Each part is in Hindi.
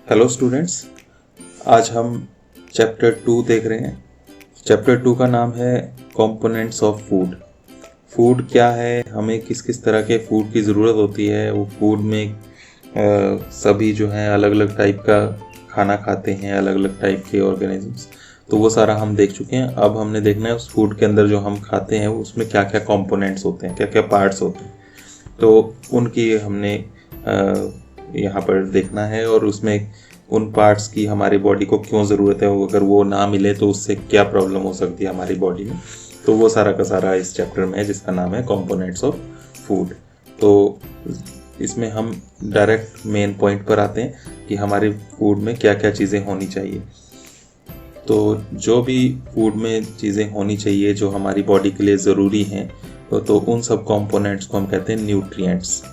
हेलो स्टूडेंट्स, आज हम चैप्टर 2 देख रहे हैं। चैप्टर 2 का नाम है कंपोनेंट्स ऑफ फूड। फूड क्या है, हमें किस किस तरह के फूड की ज़रूरत होती है। वो फूड में सभी जो हैं अलग अलग टाइप का खाना खाते हैं, अलग अलग टाइप के ऑर्गेनिजम्स। तो वो सारा हम देख चुके हैं। अब हमने देखना है उस फूड के अंदर जो हम खाते हैं उसमें क्या क्या कंपोनेंट्स होते हैं, क्या क्या पार्ट्स होते हैं। तो उनकी हमने यहाँ पर देखना है और उसमें उन पार्ट्स की हमारी बॉडी को क्यों ज़रूरत है, अगर वो ना मिले तो उससे क्या प्रॉब्लम हो सकती है हमारी बॉडी में। तो वो सारा का सारा इस चैप्टर में है जिसका नाम है कंपोनेंट्स ऑफ फूड। तो इसमें हम डायरेक्ट मेन पॉइंट पर आते हैं कि हमारे फूड में क्या क्या चीज़ें होनी चाहिए। तो जो भी फूड में चीज़ें होनी चाहिए जो हमारी बॉडी के लिए ज़रूरी हैं, तो उन सब कंपोनेंट्स को हम कहते हैं न्यूट्रिएंट्स।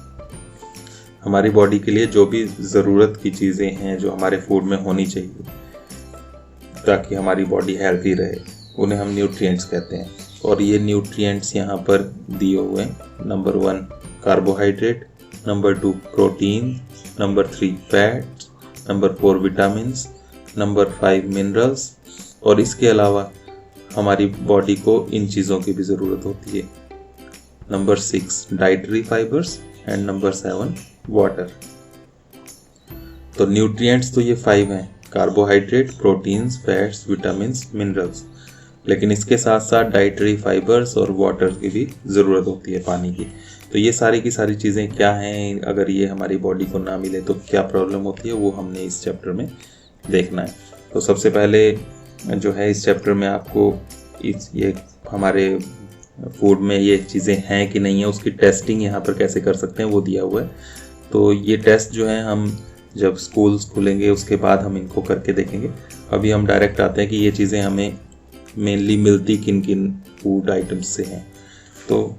हमारी बॉडी के लिए जो भी ज़रूरत की चीज़ें हैं जो हमारे फूड में होनी चाहिए ताकि हमारी बॉडी हेल्थी रहे, उन्हें हम न्यूट्रिएंट्स कहते हैं। और ये न्यूट्रिएंट्स यहाँ पर दिए हुए हैं। Number 1 carbohydrate, number 2 protein, number 3 fats, number 4 vitamins, number 5 minerals. और इसके अलावा हमारी बॉडी को इन चीज़ों की भी ज़रूरत होती है। Number 6 dietary fibres and number 7 water. तो न्यूट्रिएंट्स तो ये 5 हैं, carbohydrate, proteins, fats, vitamins, minerals. लेकिन इसके साथ साथ डाइटरी फाइबर्स और वाटर की भी ज़रूरत होती है, पानी की। तो ये सारी की सारी चीज़ें क्या हैं, अगर ये हमारी बॉडी को ना मिले तो क्या प्रॉब्लम होती है, वो हमने इस चैप्टर में देखना है। तो सबसे पहले जो है इस चैप्टर में आपको ये हमारे फूड में ये चीज़ें हैं कि नहीं है उसकी टेस्टिंग यहाँ पर कैसे कर सकते हैं वो दिया हुआ है। तो ये टेस्ट जो है हम जब स्कूल्स खुलेंगे उसके बाद हम इनको करके देखेंगे। अभी हम डायरेक्ट आते हैं कि ये चीज़ें हमें मेनली मिलती किन किन फूड आइटम्स से हैं। तो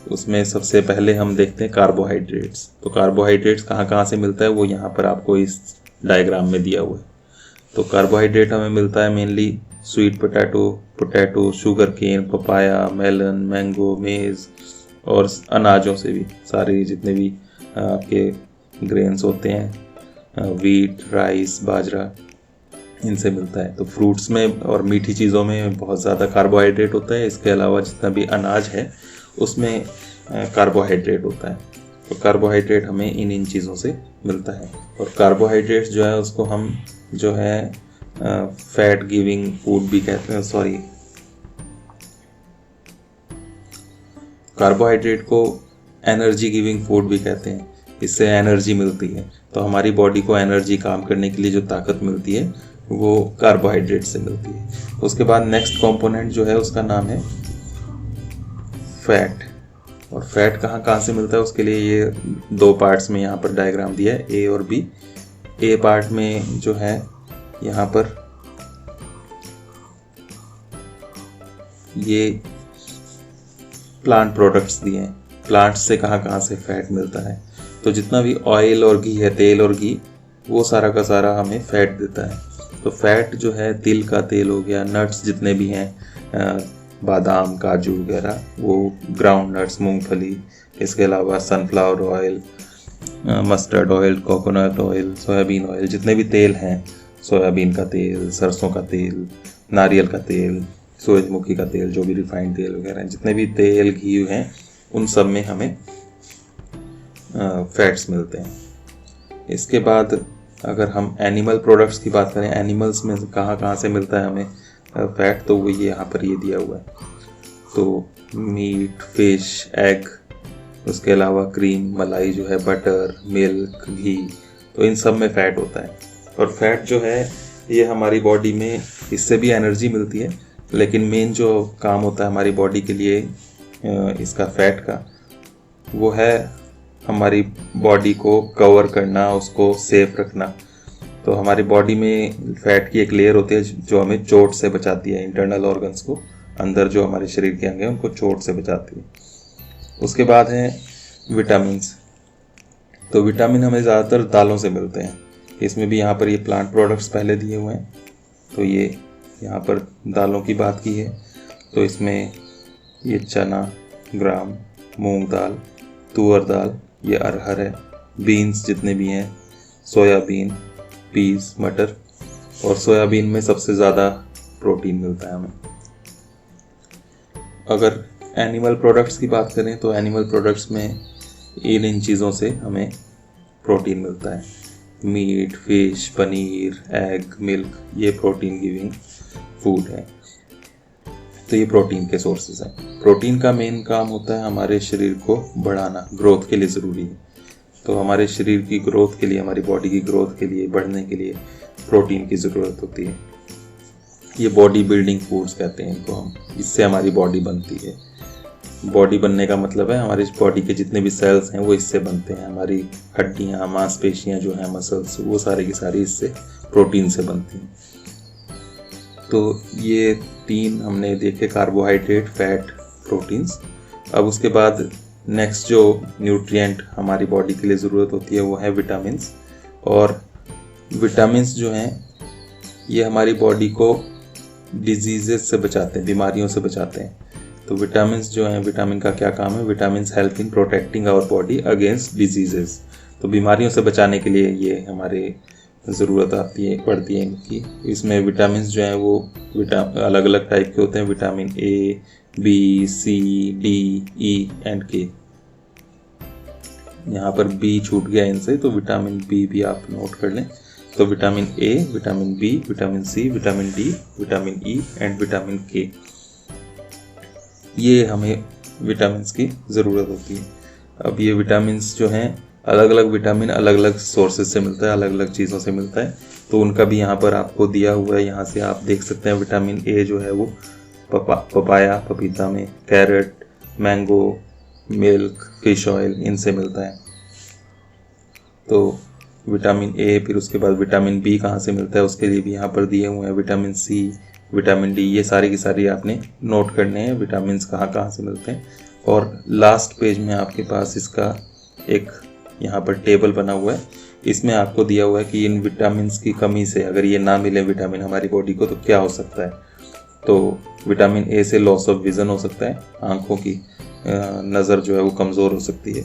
उसमें सबसे पहले हम देखते हैं कार्बोहाइड्रेट्स। तो कार्बोहाइड्रेट्स कहाँ कहाँ से मिलता है वो यहाँ पर आपको इस डायग्राम में दिया हुआ है। तो कार्बोहाइड्रेट हमें मिलता है mainly sweet potato, sugarcane, papaya, melon, mango, maize और अनाजों से भी, सारे जितने भी आपके ग्रेन्स होते हैं, वीट, राइस, बाजरा, इनसे मिलता है। तो फ्रूट्स में और मीठी चीज़ों में बहुत ज़्यादा कार्बोहाइड्रेट होता है। इसके अलावा जितना भी अनाज है उसमें कार्बोहाइड्रेट होता है। तो कार्बोहाइड्रेट हमें इन चीज़ों से मिलता है। और कार्बोहाइड्रेट्स जो है उसको हम जो है फैट गिविंग फूड भी कहते हैं, सॉरी, कार्बोहाइड्रेट को एनर्जी गिविंग फूड भी कहते हैं। इससे एनर्जी मिलती है। तो हमारी बॉडी को एनर्जी काम करने के लिए जो ताकत मिलती है वो कार्बोहाइड्रेट से मिलती है। उसके बाद नेक्स्ट कंपोनेंट जो है उसका नाम है फैट। और फैट कहाँ कहाँ से मिलता है उसके लिए ये 2 पार्ट्स में यहाँ पर डायग्राम दिया है, ए और बी। ए पार्ट में जो है यहाँ पर ये प्लांट प्रोडक्ट्स दिए हैं, प्लांट्स से कहाँ कहाँ से फैट मिलता है। तो जितना भी ऑयल और घी है, तेल और घी, वो सारा का सारा हमें फैट देता है। तो फैट जो है तिल का तेल हो गया, नट्स जितने भी हैं, बादाम, काजू वगैरह, वो ग्राउंड नट्स, मूंगफली, इसके अलावा sunflower oil, mustard oil, coconut oil, soybean oil, जितने भी तेल हैं, सोयाबीन का तेल, सरसों का तेल, नारियल का तेल, सूरजमुखी का तेल, जो भी रिफाइंड तेल वगैरह, जितने भी तेल घी हैं, उन सब में हमें फैट्स मिलते हैं। इसके बाद अगर हम एनिमल प्रोडक्ट्स की बात करें, एनिमल्स में कहाँ कहाँ से मिलता है हमें फैट, तो वो ये यहाँ पर ये दिया हुआ है। तो मीट, फिश, एग, उसके अलावा क्रीम, मलाई जो है, बटर, मिल्क, घी, तो इन सब में फ़ैट होता है। और फैट जो है ये हमारी बॉडी में, इससे भी एनर्जी मिलती है, लेकिन मेन जो काम होता है हमारी बॉडी के लिए इसका फैट का, वो है हमारी बॉडी को कवर करना, उसको सेफ रखना। तो हमारी बॉडी में फैट की एक लेयर होती है जो हमें चोट से बचाती है, इंटरनल ऑर्गन्स को, अंदर जो हमारे शरीर के अंग हैं उनको चोट से बचाती है। उसके बाद हैं विटामिन्स। तो विटामिन हमें ज़्यादातर दालों से मिलते हैं। इसमें भी यहाँ पर ये प्लांट प्रोडक्ट्स पहले दिए हुए हैं। तो ये यहाँ पर दालों की बात की है, तो इसमें ये चना, ग्राम, मूंग दाल, तुअर दाल, ये अरहर है, बीन्स जितने भी हैं, सोयाबीन, पीस, मटर और सोयाबीन में सबसे ज़्यादा प्रोटीन मिलता है हमें। अगर एनिमल प्रोडक्ट्स की बात करें तो एनिमल प्रोडक्ट्स में इन चीज़ों से हमें प्रोटीन मिलता है। Meat, fish, paneer, egg, milk, ये प्रोटीन गिविंग फूड है। तो ये प्रोटीन के सोर्सेज हैं। प्रोटीन का मेन काम होता है हमारे शरीर को बढ़ाना, ग्रोथ के लिए ज़रूरी है। तो हमारे शरीर की ग्रोथ के लिए, हमारी बॉडी की ग्रोथ के लिए, बढ़ने के लिए प्रोटीन की ज़रूरत होती है। ये बॉडी बिल्डिंग फूड्स कहते हैं इनको हम। इससे हमारी बॉडी बनती है। बॉडी बनने का मतलब है हमारी बॉडी के जितने भी सेल्स हैं वो इससे बनते हैं। हमारी हड्डियाँ, मांसपेशियाँ जो हैं, मसल्स, वो सारी की सारी इससे प्रोटीन से बनती हैं। तो ये 3 हमने देखे, कार्बोहाइड्रेट, फैट, प्रोटीन्स। अब उसके बाद नेक्स्ट जो न्यूट्रिएंट हमारी बॉडी के लिए ज़रूरत होती है वो है विटामिन्स। और विटामिन्स जो हैं ये हमारी बॉडी को डिजीज़ेस से बचाते हैं, बीमारियों से बचाते हैं। तो विटामिन्स जो हैं, विटामिन का क्या काम है? Vitamins help in protecting our body against diseases. तो बीमारियों से बचाने के लिए ये हमारे ज़रूरत आती है, पड़ती है इनकी। इसमें विटामिन्स जो हैं वो अलग अलग टाइप के होते हैं। Vitamin A, B, C, D, E and K. यहाँ पर बी छूट गया इनसे, तो विटामिन बी भी आप नोट कर लें। तो vitamin A, vitamin B, vitamin C, vitamin D, vitamin E and vitamin K, ये हमें विटामिन्स की ज़रूरत होती है। अब ये विटामिन्स जो हैं, अलग अलग विटामिन अलग अलग सोर्सेज से मिलता है, अलग अलग चीज़ों से मिलता है। तो उनका भी यहाँ पर आपको दिया हुआ है, यहाँ से आप देख सकते हैं। विटामिन ए जो है वो पपाया, पपीता में, carrot, mango, milk, fish oil, इनसे मिलता है। तो विटामिन ए, फिर उसके बाद विटामिन बी कहाँ से मिलता है उसके लिए भी यहाँ पर दिए हुए हैं। विटामिन सी, विटामिन डी, ये सारी की सारी आपने नोट करने हैं विटामिन्स कहाँ कहाँ से मिलते हैं। और लास्ट पेज में आपके पास इसका एक यहाँ पर टेबल बना हुआ है। इसमें आपको दिया हुआ है कि इन विटामिन्स की कमी से अगर ये ना मिले विटामिन हमारी बॉडी को तो क्या हो सकता है। तो विटामिन ए से लॉस ऑफ विज़न हो सकता है, आँखों की नज़र जो है वो कमज़ोर हो सकती है,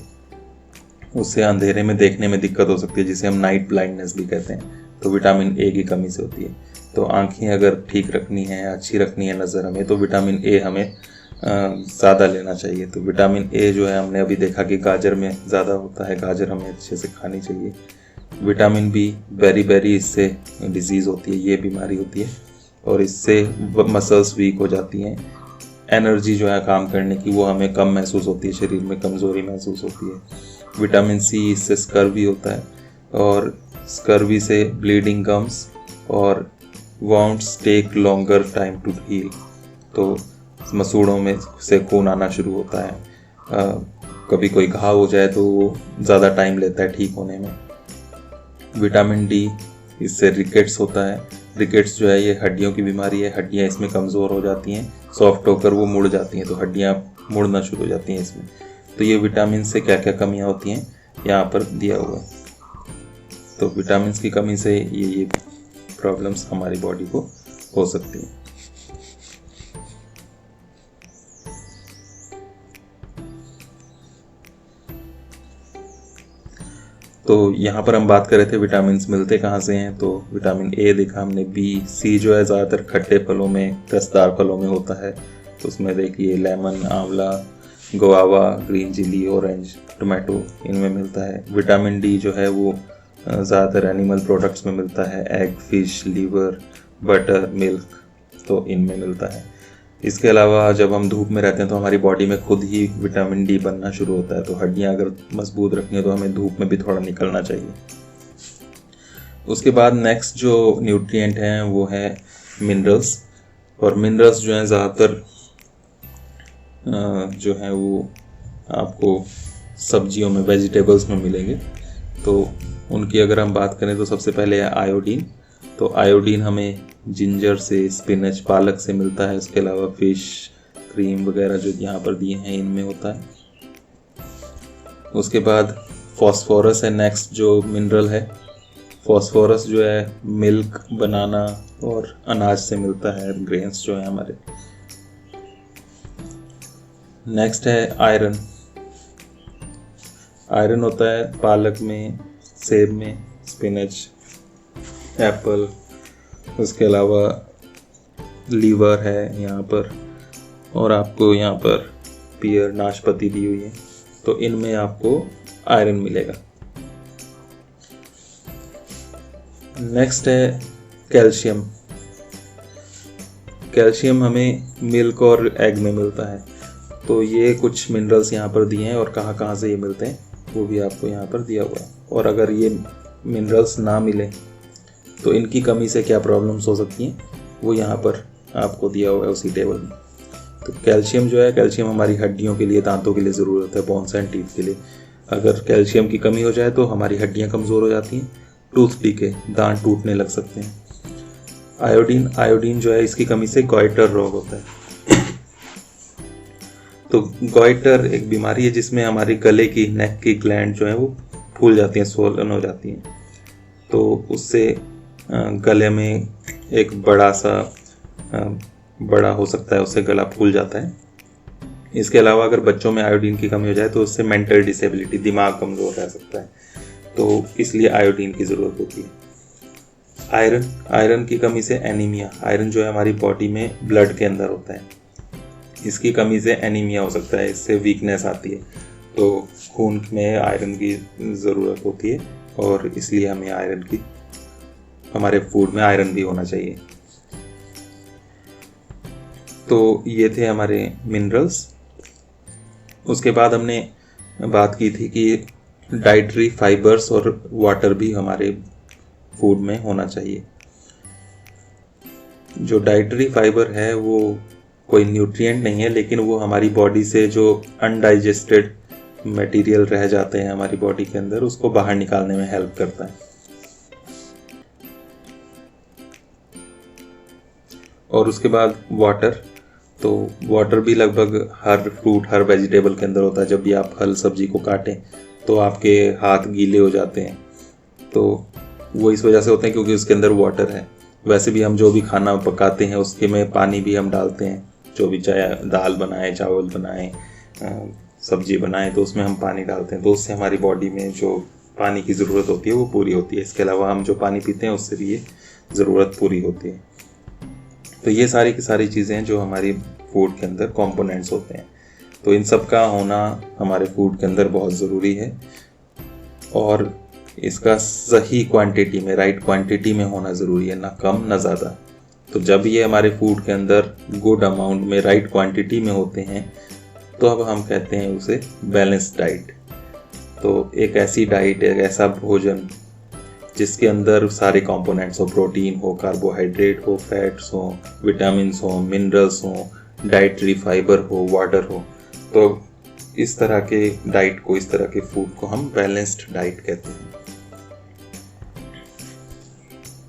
उससे अंधेरे में देखने में दिक्कत हो सकती है, जिसे हम नाइट ब्लाइंडनेस भी कहते हैं। तो विटामिन ए की कमी से होती है। तो आँखें अगर ठीक रखनी है, अच्छी रखनी है नज़र हमें, तो विटामिन ए हमें ज़्यादा लेना चाहिए। तो विटामिन ए जो है हमने अभी देखा कि गाजर में ज़्यादा होता है, गाजर हमें अच्छे से खानी चाहिए। विटामिन बी, बेरी, इससे डिजीज़ होती है, ये बीमारी होती है और इससे मसल्स वीक हो जाती हैं। एनर्जी जो है काम करने की वो हमें कम महसूस होती है, शरीर में कमज़ोरी महसूस होती है। विटामिन सी, इससे स्कर्वी होता है और स्कर्वी से ब्लीडिंग गम्स और wounds take longer time to heal. तो मसूड़ों में से खून आना शुरू होता है। कभी कोई घाव हो जाए तो वो ज़्यादा टाइम लेता है ठीक होने में। विटामिन डी, इससे रिकेट्स होता है। रिकेट्स जो है ये हड्डियों की बीमारी है, हड्डियाँ इसमें कमज़ोर हो जाती हैं, सॉफ्ट होकर वो मुड़ जाती हैं, तो हड्डियाँ मुड़ना शुरू हो जाती हैं इसमें। तो ये विटामिन से क्या क्या कमियाँ होती हैं यहाँ पर दिया हुआ है। तो विटामिन की कमी से ये प्रॉब्लम्स हमारी बॉडी को हो सकती हैं। तो यहाँ पर हम बात कर रहे थे विटामिन मिलते कहाँ से हैं। तो विटामिन ए देखा हमने, बी, सी जो है ज़्यादातर खट्टे फलों में, रसदार फलों में होता है। तो उसमें देखिए lemon, amla, guava, green chilli, orange, tomato, इनमें मिलता है। विटामिन डी जो है वो ज़्यादातर एनिमल प्रोडक्ट्स में मिलता है, egg, fish, liver, butter, milk, तो इनमें मिलता है। इसके अलावा जब हम धूप में रहते हैं तो हमारी बॉडी में खुद ही विटामिन डी बनना शुरू होता है। तो हड्डियाँ अगर मजबूत रखनी है तो हमें धूप में भी थोड़ा निकलना चाहिए। उसके बाद नेक्स्ट जो न्यूट्रिएंट हैं वो है मिनरल्स। और मिनरल्स जो हैं ज़्यादातर जो हैं वो आपको सब्जियों में, वेजिटेबल्स में मिलेंगे। तो उनकी अगर हम बात करें तो सबसे पहले है आयोडीन। तो आयोडीन हमें जिंजर से, स्पिनच, पालक से मिलता है। इसके अलावा फिश, क्रीम वगैरह जो यहाँ पर दिए हैं इनमें होता है। उसके बाद फॉस्फोरस है नेक्स्ट जो मिनरल है। फॉस्फोरस जो है मिल्क, बनाना और अनाज से मिलता है, ग्रेन्स जो है हमारे। नेक्स्ट है आयरन। आयरन होता है पालक में, सेब में, स्पिनच, एप्पल, उसके अलावा लीवर है यहाँ पर, और आपको यहाँ पर पियर, नाशपाती दी हुई है। तो इनमें आपको आयरन मिलेगा। नेक्स्ट है कैल्शियम। कैल्शियम हमें मिल्क और एग में मिलता है। तो ये कुछ मिनरल्स यहाँ पर दिए हैं और कहाँ कहाँ से ये मिलते हैं वो भी आपको यहाँ पर दिया हुआ है। और अगर ये मिनरल्स ना मिले तो इनकी कमी से क्या प्रॉब्लम्स हो सकती हैं वो यहाँ पर आपको दिया हुआ है उसी टेबल में। तो कैल्शियम जो है, कैल्शियम हमारी हड्डियों के लिए, दांतों के लिए ज़रूरत है, बोन्स एंड टीथ के लिए। अगर कैल्शियम की कमी हो जाए तो हमारी हड्डियाँ कमज़ोर हो जाती हैं, टूथ डीके, दांत टूटने लग सकते हैं। आयोडीन जो है, इसकी कमी से गॉइटर रोग होता है। तो गॉइटर एक बीमारी है जिसमें हमारे गले की, नेक की ग्लैंड जो है वो फूल जाती हैं, स्वोलन हो जाती हैं। तो उससे गले में एक बड़ा हो सकता है, उससे गला फूल जाता है। इसके अलावा अगर बच्चों में आयोडीन की कमी हो जाए तो उससे मेंटल डिसेबिलिटी, दिमाग कमज़ोर रह सकता है। तो इसलिए आयोडीन की ज़रूरत होती है। आयरन की कमी से एनीमिया, आयरन जो है हमारी बॉडी में ब्लड के अंदर होता है, इसकी कमी से एनीमिया हो सकता है, इससे वीकनेस आती है। तो खून में आयरन की ज़रूरत होती है और इसलिए हमें हमारे फूड में आयरन भी होना चाहिए। तो ये थे हमारे मिनरल्स। उसके बाद हमने बात की थी कि डाइटरी फाइबर्स और वाटर भी हमारे फूड में होना चाहिए। जो डाइटरी फाइबर है वो कोई न्यूट्रिएंट नहीं है, लेकिन वो हमारी बॉडी से जो अनडाइजेस्टेड मटेरियल रह जाते हैं हमारी बॉडी के अंदर, उसको बाहर निकालने में हेल्प करता है। और उसके बाद वाटर, तो वाटर भी लगभग हर फ्रूट, हर वेजिटेबल के अंदर होता है। जब भी आप फल सब्जी को काटें तो आपके हाथ गीले हो जाते हैं, तो वो इस वजह से होते हैं क्योंकि उसके अंदर वाटर है। वैसे भी हम जो भी खाना पकाते हैं उसके में पानी भी हम डालते हैं, जो भी चाहे दाल बनाएं, चावल बनाएं, सब्जी बनाएं, तो उसमें हम पानी डालते हैं। तो उससे हमारी बॉडी में जो पानी की ज़रूरत होती है वो पूरी होती है। इसके अलावा हम जो पानी पीते हैं उससे भी ये ज़रूरत पूरी होती है। तो ये सारी की सारी चीज़ें जो हमारी फूड के अंदर कंपोनेंट्स होते हैं, तो इन सब का होना हमारे फूड के अंदर बहुत ज़रूरी है और इसका सही क्वांटिटी में, राइट क्वांटिटी में होना ज़रूरी है, ना कम ना ज़्यादा। तो जब ये हमारे फूड के अंदर गुड अमाउंट में, राइट क्वांटिटी में होते हैं, तो अब हम कहते हैं उसे बैलेंस्ड डाइट। तो एक ऐसी डाइट, एक ऐसा भोजन जिसके अंदर सारे कंपोनेंट्स हो, प्रोटीन हो, कार्बोहाइड्रेट हो, फैट्स हो, विटामिन्स हो, मिनरल्स हो, डाइटरी फाइबर हो, वाटर हो। तो इस तरह के डाइट को, इस तरह के फूड को हम बैलेंस्ड डाइट कहते हैं।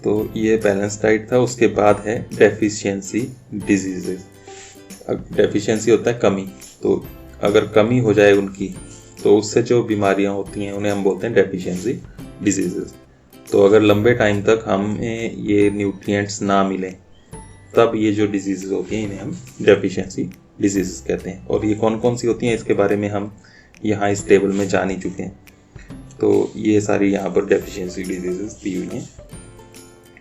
तो ये बैलेंस्ड डाइट था। उसके बाद है डेफिशिएंसी डिजीजेस। डेफिशिएंसी होता है कमी, तो अगर कमी हो जाए उनकी तो उससे जो बीमारियां होती हैं उन्हें हम बोलते हैं डेफिशिएंसी डिजीजेस। तो अगर लंबे टाइम तक हमें ये न्यूट्रिएंट्स ना मिलें तब ये जो डिजीज़ होती हैं इन्हें हम डेफिशिएंसी डिजीज़ कहते हैं। और ये कौन कौन सी होती हैं इसके बारे में हम यहाँ इस टेबल में जान ही चुके हैं। तो ये सारी यहाँ पर डेफिशिएंसी डिजीज़ दी हुई हैं।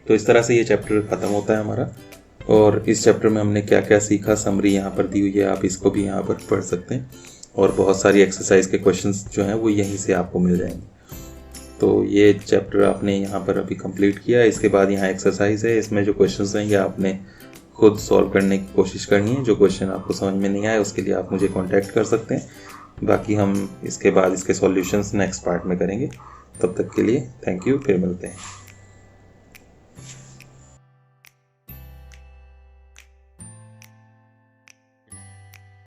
तो इस तरह से ये चैप्टर ख़त्म होता है हमारा। और इस चैप्टर में हमने क्या क्या सीखा, समरी यहाँ पर दी हुई है, आप इसको भी यहाँ पर पढ़ सकते हैं। और बहुत सारी एक्सरसाइज के क्वेश्चंस जो हैं वो यहीं से आपको मिल जाएंगे। तो ये चैप्टर आपने यहाँ पर अभी कंप्लीट किया। इसके बाद यहाँ एक्सरसाइज है, इसमें जो क्वेश्चंस हैं ये आपने खुद सॉल्व करने की कोशिश करनी है। जो क्वेश्चन आपको समझ में नहीं आए उसके लिए आप मुझे कांटेक्ट कर सकते हैं। बाकी हम इसके बाद इसके सॉल्यूशंस नेक्स्ट पार्ट में करेंगे। तब तक के लिए थैंक यू, फिर मिलते हैं।